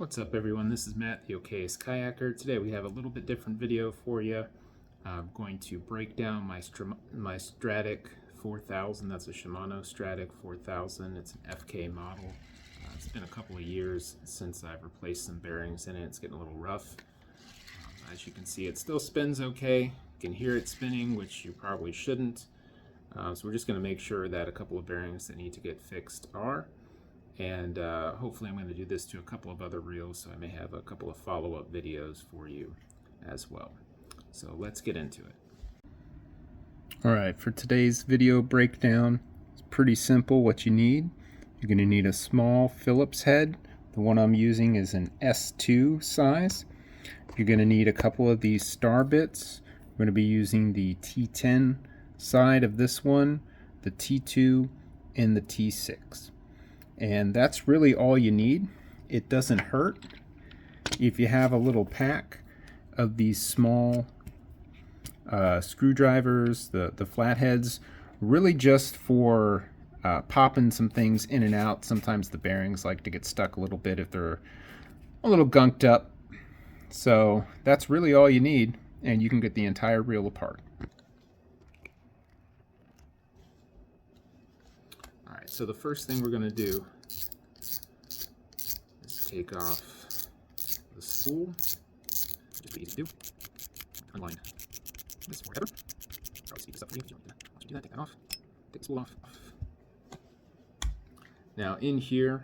What's up everyone, this is Matt, the Okayest Kayaker. Today we have a little bit different video for you. I'm going to break down my Stradic 4000. That's a Shimano Stradic 4000. It's an FK model. It's been a couple of years since I've replaced some bearings in it. It's getting a little rough. As you can see, it still spins okay. You can hear it spinning, which you probably shouldn't. So we're just going to make sure that a couple of bearings that need to get fixed are. And hopefully I'm going to do this to a couple of other reels, so I may have a couple of follow-up videos for you as well. So let's get into it. Alright, for today's video breakdown, it's pretty simple what you need. You're going to need a small Phillips head. The one I'm using is an S2 size. You're going to need a couple of these star bits. We're going to be using the T10 side of this one, the T2, and the T6. And that's really all you need. It doesn't hurt if you have a little pack of these small screwdrivers, the flatheads, really just for popping some things in and out. Sometimes the bearings like to get stuck a little bit if they're a little gunked up. So that's really all you need, and you can get the entire reel apart. Alright, so the first thing we're going to do is take off the spool. Just easy to do. Unwind this forever. Probably speed this up for you if you want to do that. Take that off. Take the spool off. Now in here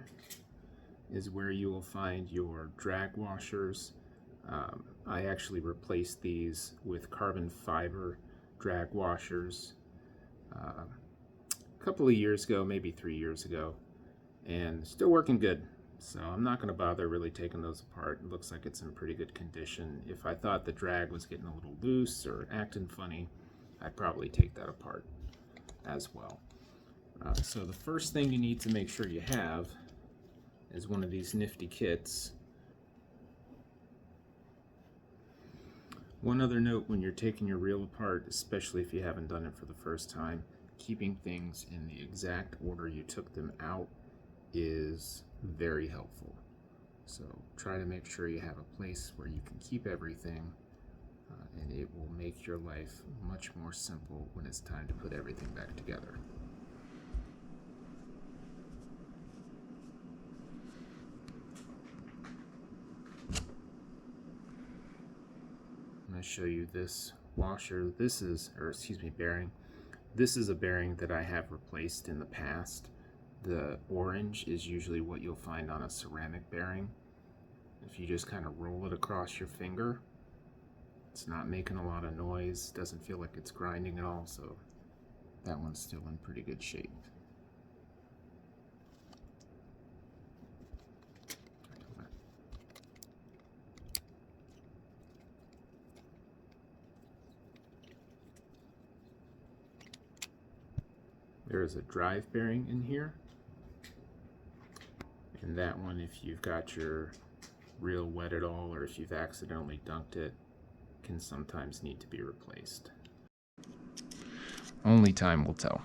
is where you will find your drag washers. I actually replaced these with carbon fiber drag washers a couple of years ago, maybe 3 years ago, and still working good. So I'm not going to bother really taking those apart. It looks like it's in pretty good condition. If I thought the drag was getting a little loose or acting funny, I'd probably take that apart as well. So the first thing you need to make sure you have is one of these nifty kits. One other note when you're taking your reel apart, especially if you haven't done it for the first time, keeping things in the exact order you took them out is very helpful. So try to make sure you have a place where you can keep everything, and it will make your life much more simple when it's time to put everything back together. I'm going to show you this washer. This is, or excuse me, bearing. This is a bearing that I have replaced in the past. The orange is usually what you'll find on a ceramic bearing. If you just kind of roll it across your finger, it's not making a lot of noise, doesn't feel like it's grinding at all, so that one's still in pretty good shape. There is a drive bearing in here, and that one, if you've got your reel wet at all or if you've accidentally dunked it, can sometimes need to be replaced. Only time will tell.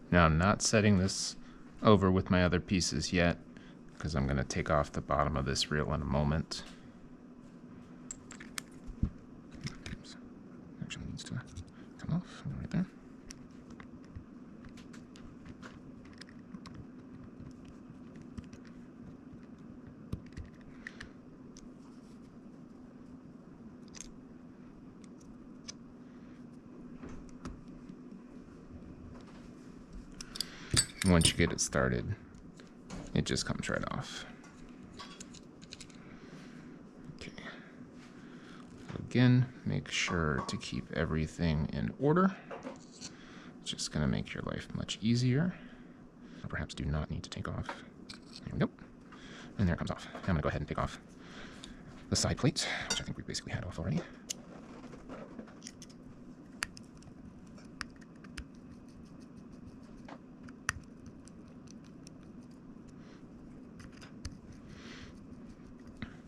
Now I'm not setting this over with my other pieces yet, because I'm going to take off the bottom of this reel in a moment. Oops. Actually needs to come off right there. Once you get it started, it just comes right off. Okay. again, make sure to keep everything in order. It's just going to make your life much easier. Or perhaps do not need to take off. There we go. And there it comes off. Now I'm going to go ahead and take off the side plates, which I think we basically had off already. All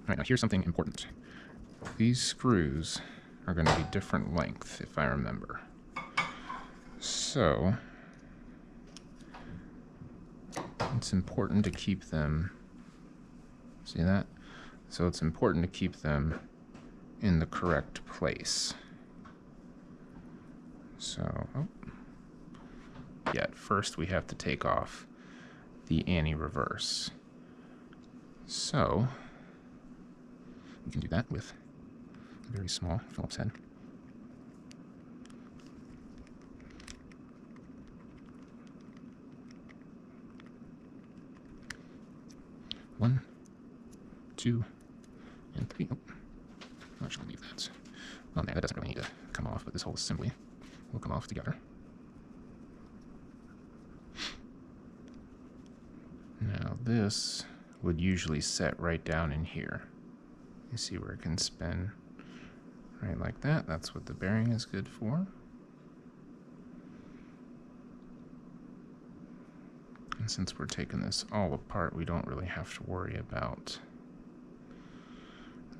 right, now here's something important. These screws are going to be different length, if I remember. So it's important to keep them, see that? So it's important to keep them in the correct place. So, yeah, first we have to take off the anti-reverse. So we can do that with a very small Phillips head. One, two, and three. Oh, I'm just gonna leave that. Well, no, that doesn't really need to come off, but this whole assembly will come off together. Now this would usually set right down in here. You see where it can spin right like that. That's what the bearing is good for. And since we're taking this all apart, we don't really have to worry about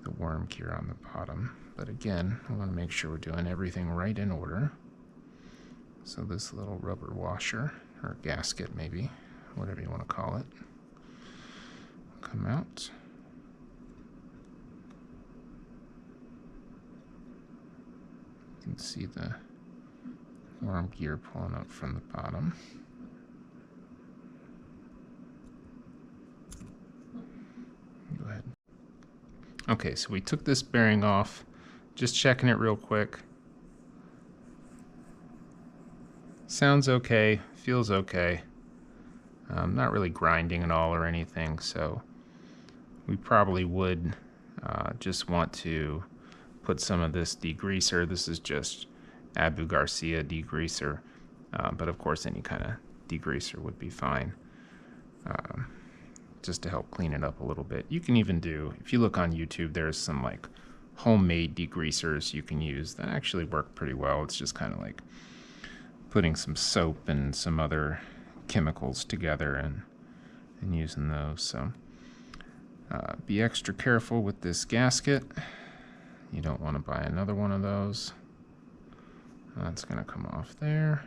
the worm gear on the bottom. But again, we want to make sure we're doing everything right in order. So this little rubber washer, or gasket maybe, whatever you want to call it, will come out. You can see the worm gear pulling up from the bottom. Go ahead. Okay, so we took this bearing off, just checking it real quick. Sounds okay, feels okay. Not really grinding at all or anything, so we probably would just want to put some of this degreaser. This is just Abu Garcia degreaser, but of course any kind of degreaser would be fine. Just to help clean it up a little bit. You can even do, if you look on YouTube, there's some like homemade degreasers you can use that actually work pretty well. It's just kind of like putting some soap and some other chemicals together and using those. So be extra careful with this gasket. You don't want to buy another one of those. That's going to come off there.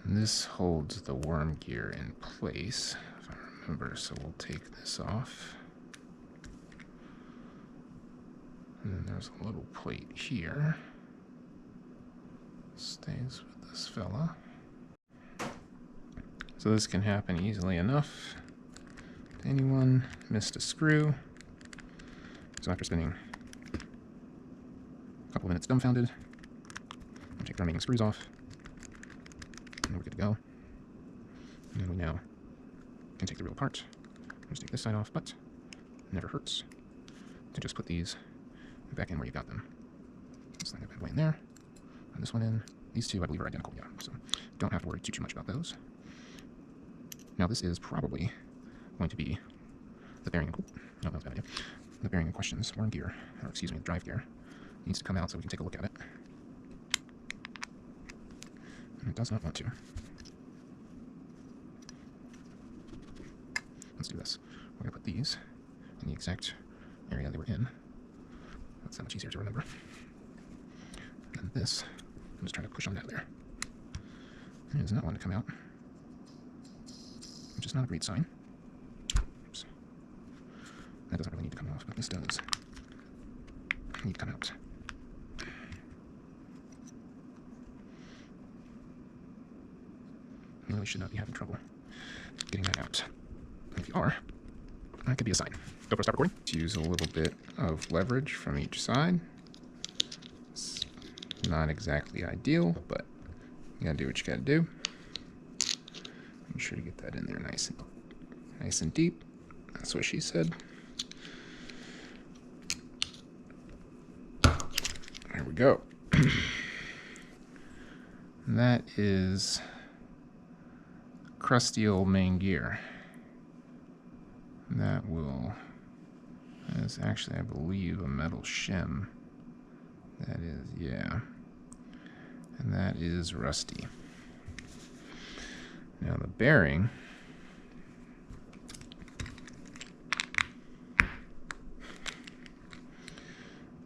And this holds the worm gear in place, if I remember, so we'll take this off. And then there's a little plate here. Stays with this fella. So this can happen easily enough to anyone. Missed a screw. So after spinning a couple minutes dumbfounded, I'll take the remaining screws off. And we're good to go. And then we now can take the real apart. Just take this side off, but it never hurts to just put these back in where you got them. Slide that bad boy in there. And this one in. These two, I believe, are identical, yeah. So don't have to worry too much about those. Now this is probably going to be the bearing. No, that was a bad idea. The bearing in question's worm gear, or excuse me, the drive gear, needs to come out so we can take a look at it. And it does not want to. Let's do this. We're going to put these in the exact area they were in. That's that much easier to remember. And this, I'm just trying to push on that there. And it does not want to come out, which is not a great sign. Oops. That doesn't really need to come off, but this does need to come out. You really should not be having trouble getting that out. And if you are, that could be a sign. Go for a stop recording. Use a little bit of leverage from each side. It's not exactly ideal, but you gotta do what you gotta do. Make sure to get that in there nice and deep. That's what she said. There we go. That is crusty old main gear. That is actually, I believe, a metal shim. That is, yeah. And that is rusty. Now the bearing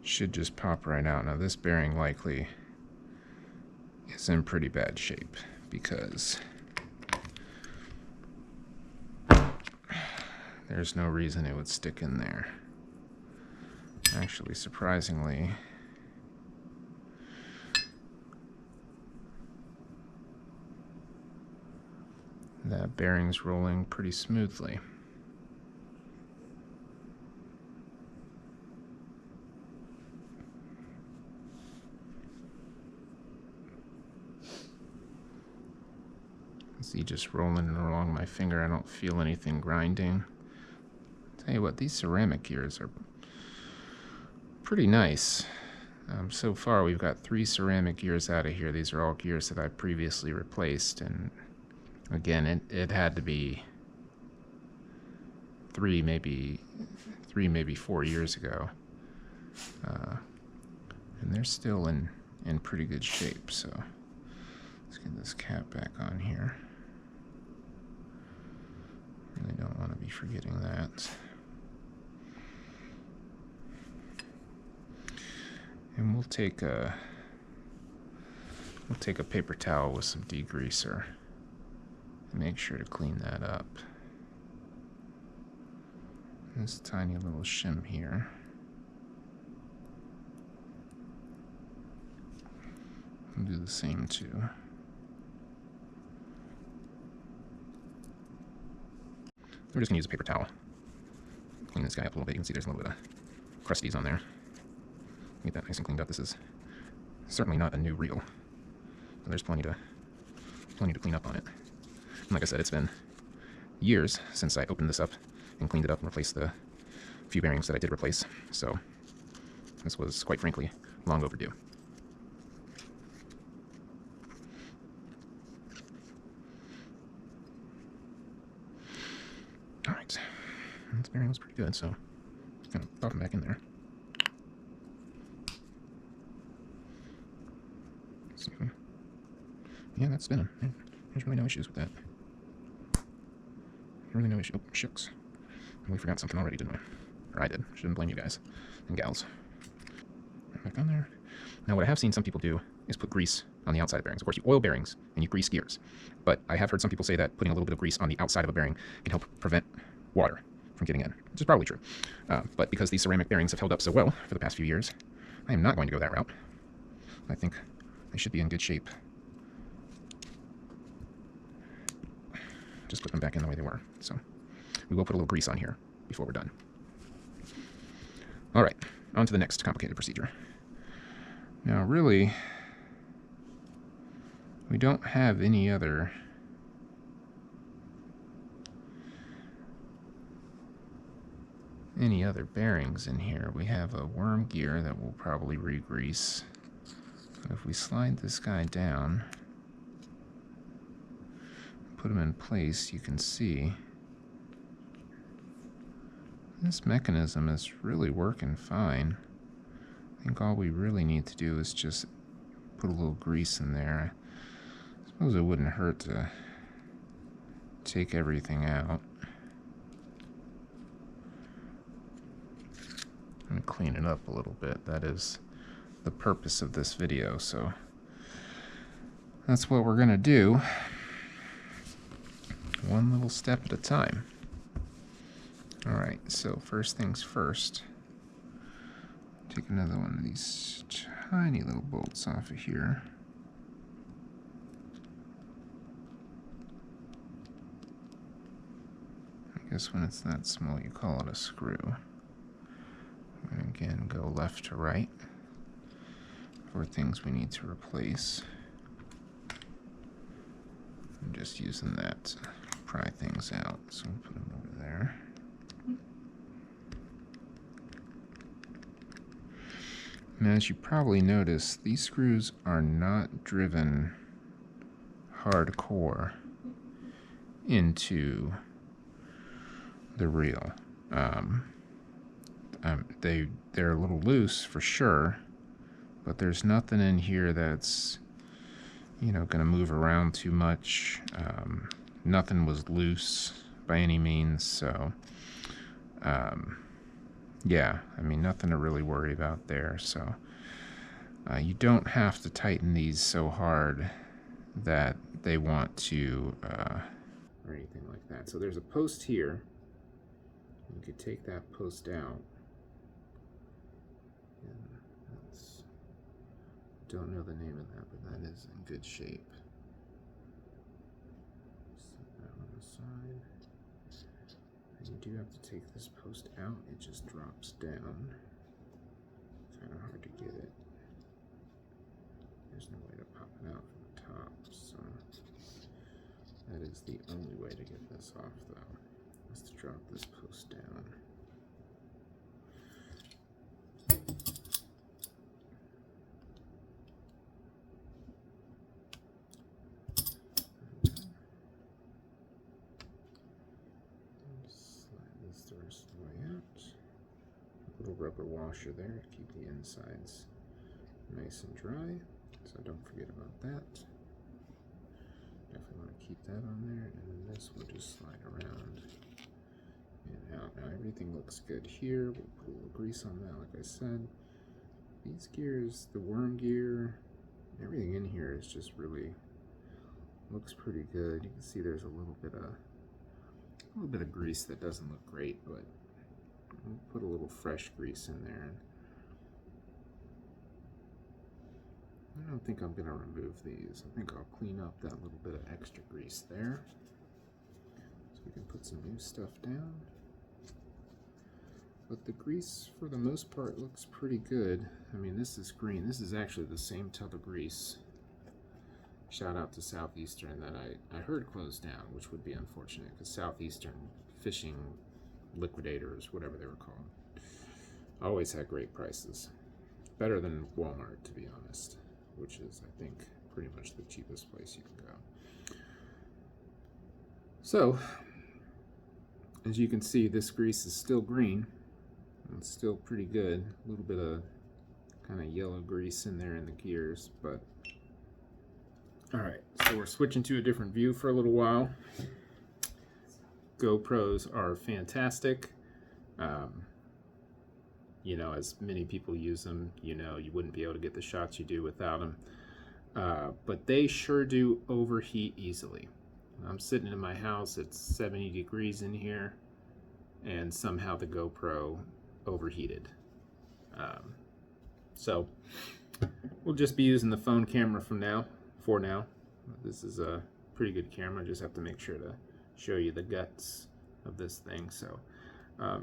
should just pop right out. Now this bearing likely is in pretty bad shape because there's no reason it would stick in there. Actually, surprisingly, that bearing's rolling pretty smoothly. See, just rolling along my finger, I don't feel anything grinding. Tell you what, these ceramic gears are pretty nice. So far we've got 3 ceramic gears out of here. These are all gears that I previously replaced, and again, it had to be 3, maybe 4 years ago. And they're still in pretty good shape, so let's get this cap back on here. Really don't want to be forgetting that. And we'll take a paper towel with some degreaser and make sure to clean that up. This tiny little shim here. I'll do the same too. We're just gonna use a paper towel. Clean this guy up a little bit. You can see there's a little bit of crusties on there. Get that nice and cleaned up. This is certainly not a new reel, so there's plenty to clean up on it. And like I said, it's been years since I opened this up and cleaned it up and replaced the few bearings that I did replace, so this was, quite frankly, long overdue. Alright, this bearing was pretty good, so just gonna pop them back in there. Yeah, that's spinning. There's really no issues with that. Really no issue. Oh, shucks. We forgot something already, didn't we? Or I did. Shouldn't blame you guys and gals. Right back on there. Now, what I have seen some people do is put grease on the outside of bearings. Of course, you oil bearings and you grease gears. But I have heard some people say that putting a little bit of grease on the outside of a bearing can help prevent water from getting in, which is probably true. But because these ceramic bearings have held up so well for the past few years, I am not going to go that route. I think they should be in good shape. Just put them back in the way they were. So we will put a little grease on here before we're done. All right, on to the next complicated procedure. Now, really, we don't have any other bearings in here. We have a worm gear that we'll probably re-grease. If we slide this guy down, put them in place, you can see this mechanism is really working fine. I think all we really need to do is just put a little grease in there. I suppose it wouldn't hurt to take everything out. And clean it up a little bit. That is the purpose of this video, so that's what we're gonna do. One little step at a time. Alright, so first things first, take another one of these tiny little bolts off of here. I guess when it's that small you call it a screw. And again, go left to right for things we need to replace. I'm just using that to pry things out, so we'll put them over there. And as you probably noticed, these screws are not driven hardcore into the reel. They're a little loose for sure, but there's nothing in here that's going to move around too much. Nothing was loose by any means, so yeah, I mean, nothing to really worry about there. So you don't have to tighten these so hard that they want to or anything like that. So there's a post here. You could take that post out. Don't know the name of that, but that is in good shape. Set that on the side. And you do have to take this post out. It just drops down. Kind of hard to get it. There's no way to pop it out from the top, so that is the only way to get this off, though, is to drop this post down. Rubber washer there to keep the insides nice and dry, so don't forget about that. Definitely want to keep that on there, and then this will just slide around and out. Now everything looks good here. We'll put a little grease on that, like I said. These gears, the worm gear, everything in here is just really looks pretty good. You can see there's a little bit of grease that doesn't look great, but we'll put a little fresh grease in there. I don't think I'm going to remove these. I think I'll clean up that little bit of extra grease there. So we can put some new stuff down. But the grease, for the most part, looks pretty good. I mean, this is green. This is actually the same tub of grease. Shout out to Southeastern that I heard closed down, which would be unfortunate because Southeastern Fishing Liquidators, whatever they were called, always had great prices. Better than Walmart, to be honest, which is, I think, pretty much the cheapest place you can go. So, as you can see, this grease is still green. It's still pretty good. A little bit of kind of yellow grease in there in the gears, but alright, so we're switching to a different view for a little while. GoPros are fantastic. You know, as many people use them, you know, you wouldn't be able to get the shots you do without them. But they sure do overheat easily. I'm sitting in my house, it's 70 degrees in here, and somehow the GoPro overheated. So we'll just be using the phone camera for now. This is a pretty good camera. I just have to make sure to show you the guts of this thing. So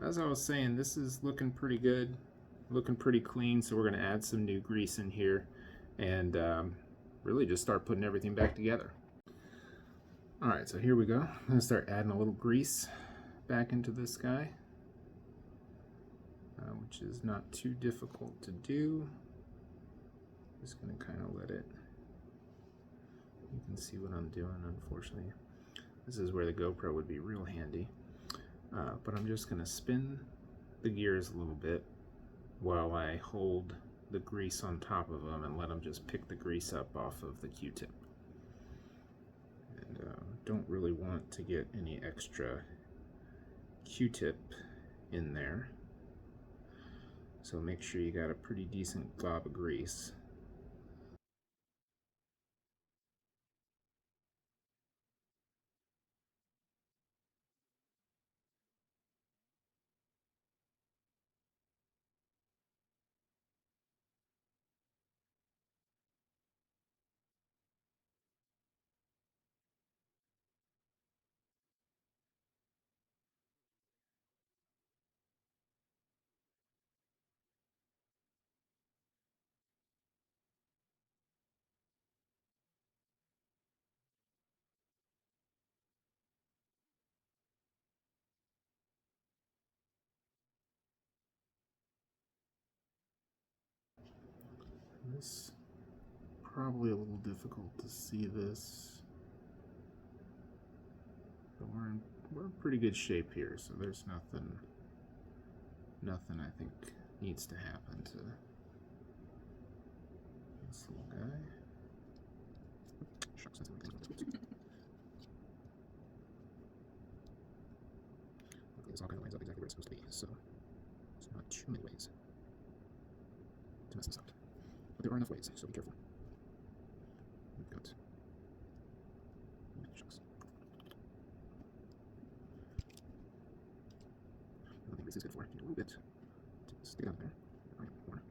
as I was saying, this is looking pretty good, looking pretty clean. So we're going to add some new grease in here and really just start putting everything back together. All right, so here we go. I'm going to start adding a little grease back into this guy, which is not too difficult to do. Just going to kind of let it, you can see what I'm doing. Unfortunately, this is where the GoPro would be real handy. But I'm just going to spin the gears a little bit while I hold the grease on top of them and let them just pick the grease up off of the Q-tip. And don't really want to get any extra Q-tip in there. So make sure you got a pretty decent glob of grease. This probably a little difficult to see this, but we're in pretty good shape here, so there's nothing I think needs to happen to this little guy. Shucks, that's luckily this all kind of lines up exactly where it's supposed to be, so there's not too many ways to mess this up. But there are enough ways, so be careful. We've got shucks. I think this is good for. A little bit to stick it out there. Right, more.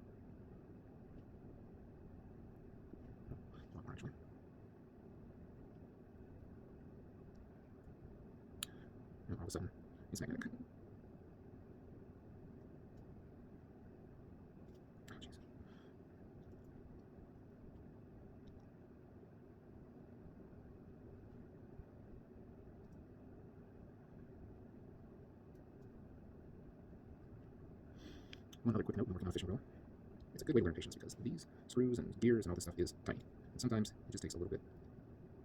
A lot more actually. And all of a sudden, it's magnetic. Oh, jeez. One other quick note when working on a fishing reel. It's a good way to learn patience because these screws and gears and all this stuff is tiny. And sometimes it just takes a little bit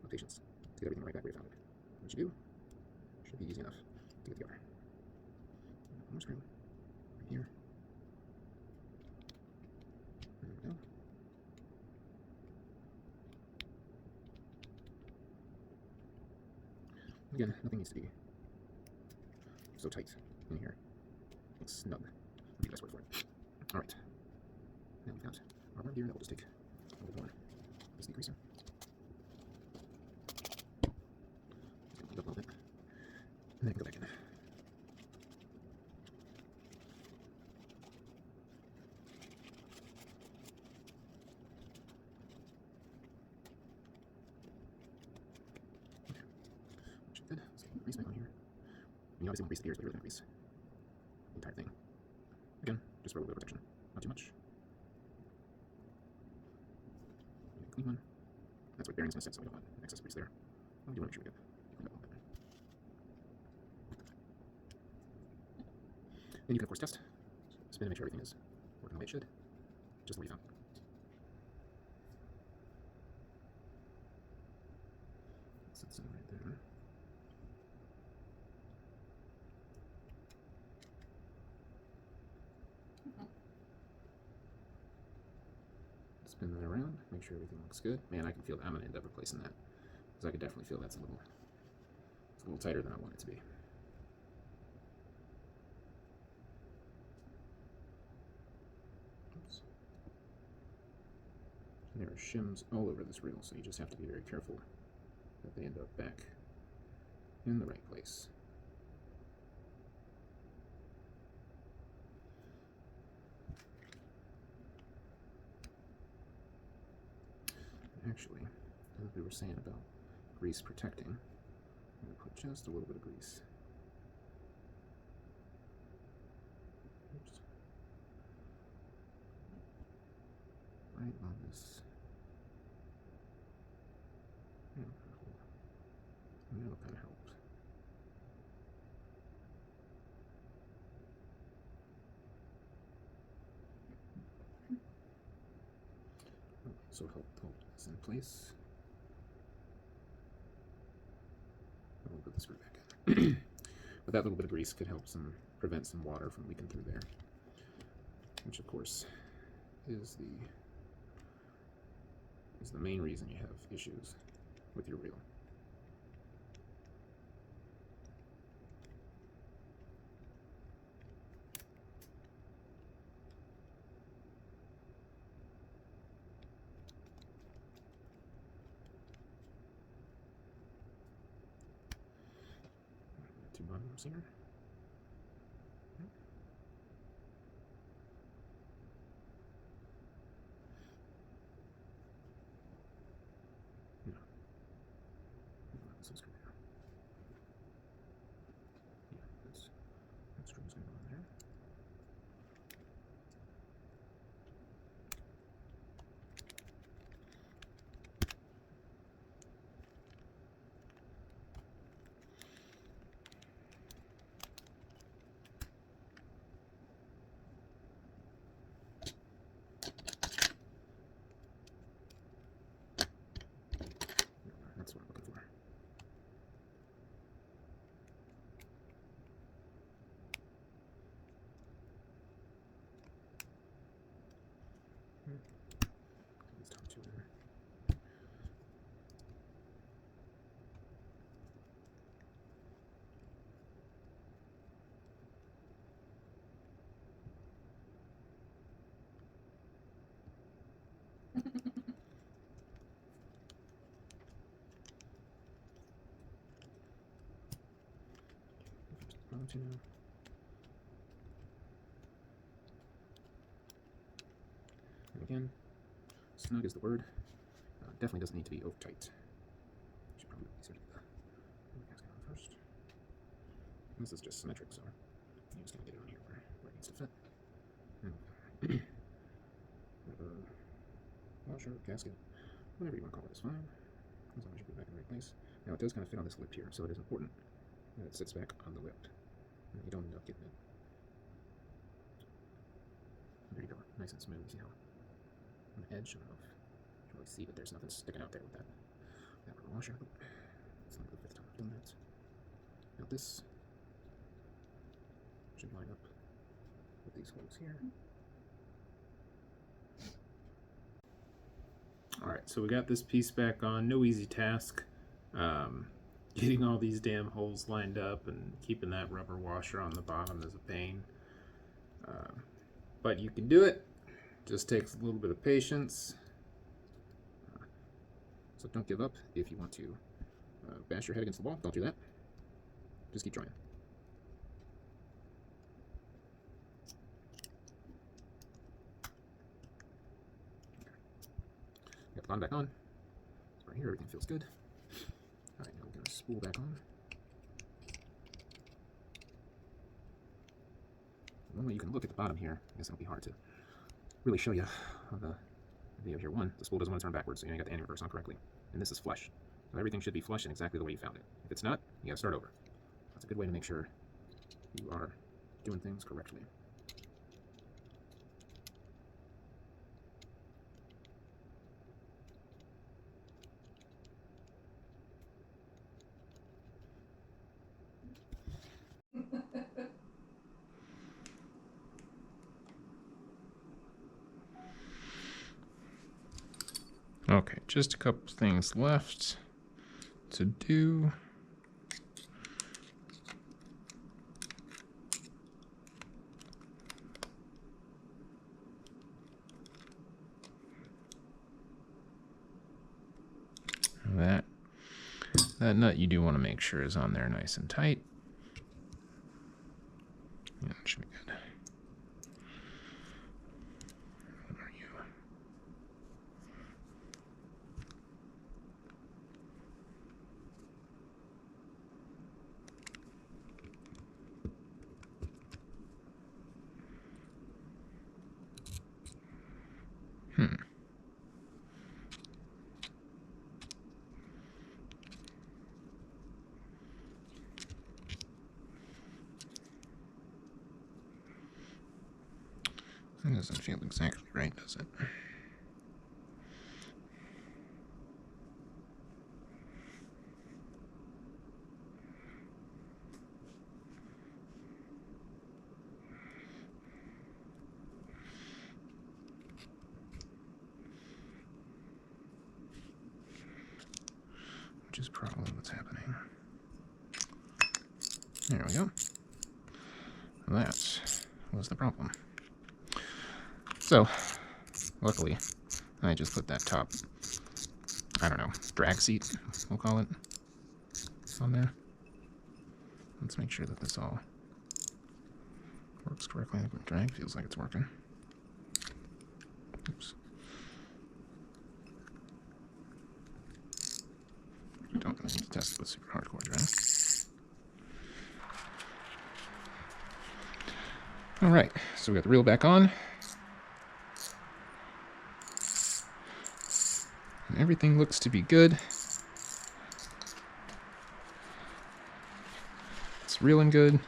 of patience to get everything right back where you found it. What you do should be easy enough to get together. One more screw. Right here. There we go. Again, nothing needs to be so tight in here. It's snug. Would be the best word for it. Alright. Now we've got our arm here that will just take a little more. This decreaser. Just gonna up a little bit. And then go back in. Okay. Which is good. Let's get the grease back on here. And you obviously want to grease the gears, but you're really going to grease the entire thing. Again, just for a little bit of protection. Not too much. Clean one. That's where the bearing's going to sit, so we don't want excess grease there. We do want to make sure we get clean up a little bit. Then you can, of course, test. Spin and make sure everything is working the way it should. Just the way you found. Sits in right there. Spin that around, make sure everything looks good. Man, I can feel that. I'm going to end up replacing that because I can definitely feel it's a little tighter than I want it to be. Oops. And there are shims all over this reel, so you just have to be very careful that they end up back in the right place. Actually, as we were saying about grease protecting, I'm going to put just a little bit of grease. Oops. Right on this. Yeah, and that'll kind of help. So help hold this in place. And we'll put the screw back in. But that little bit of grease could help prevent some water from leaking through there, which of course is the main reason you have issues with your reel. Two bottoms here. No. This is good. Yeah, that screw's gonna go in there. These top two there. Bottom two now. And again, snug is the word. Definitely doesn't need to be over tight. Should probably be easier to get the gasket on first. This is just symmetric, so I'm just gonna get it on here where it needs to fit. And washer, gasket, whatever you want to call it is fine, as long as you put it back in the right place. Now it does kind of fit on this lip here, so it is important that it sits back on the lip. And you don't end up getting it. There you go, nice and smooth. See how on the edge? I don't know if you can really see, but there's nothing sticking out there with that rubber washer. It's not the 5th time I've done that. Now this should line up with these holes here. Alright, so we got this piece back on. No easy task. Getting all these damn holes lined up and keeping that rubber washer on the bottom is a pain. But you can do it. Just takes a little bit of patience. So don't give up. If you want to bash your head against the wall, don't do that. Just keep trying. Got the bottom back on. So right here, everything feels good. Alright, now we're going to spool back on. One way you can look at the bottom here, I guess it'll be hard to really show you on the video here. One, the spool doesn't want to turn backwards, so you got the anti-reverse on correctly. And this is flush. So everything should be flush and exactly the way you found it. If it's not, you got to start over. That's a good way to make sure you are doing things correctly. Okay, just a couple things left to do. That nut you do want to make sure is on there nice and tight. Yeah, it should be good. Where are you? That doesn't feel exactly right, does it? Which is probably what's happening. There we go. That was the problem. So, luckily, I just put that top, I don't know, drag seat, we'll call it, on there. Let's make sure that this all works correctly. The drag feels like it's working. Oops. Don't need to test it with super hardcore drag. Alright, so we got the reel back on. And everything looks to be good. It's reeling good.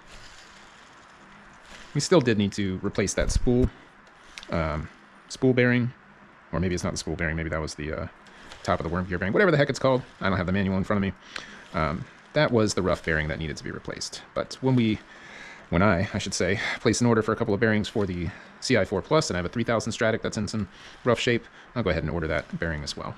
We still did need to replace that spool bearing, or maybe it's not the spool bearing, maybe that was the top of the worm gear bearing, whatever the heck it's called. I don't have the manual in front of me. That was the rough bearing that needed to be replaced. But when we when I should say, place an order for a couple of bearings for the CI4 Plus, and I have a 3000 Stradic that's in some rough shape, I'll go ahead and order that bearing as well.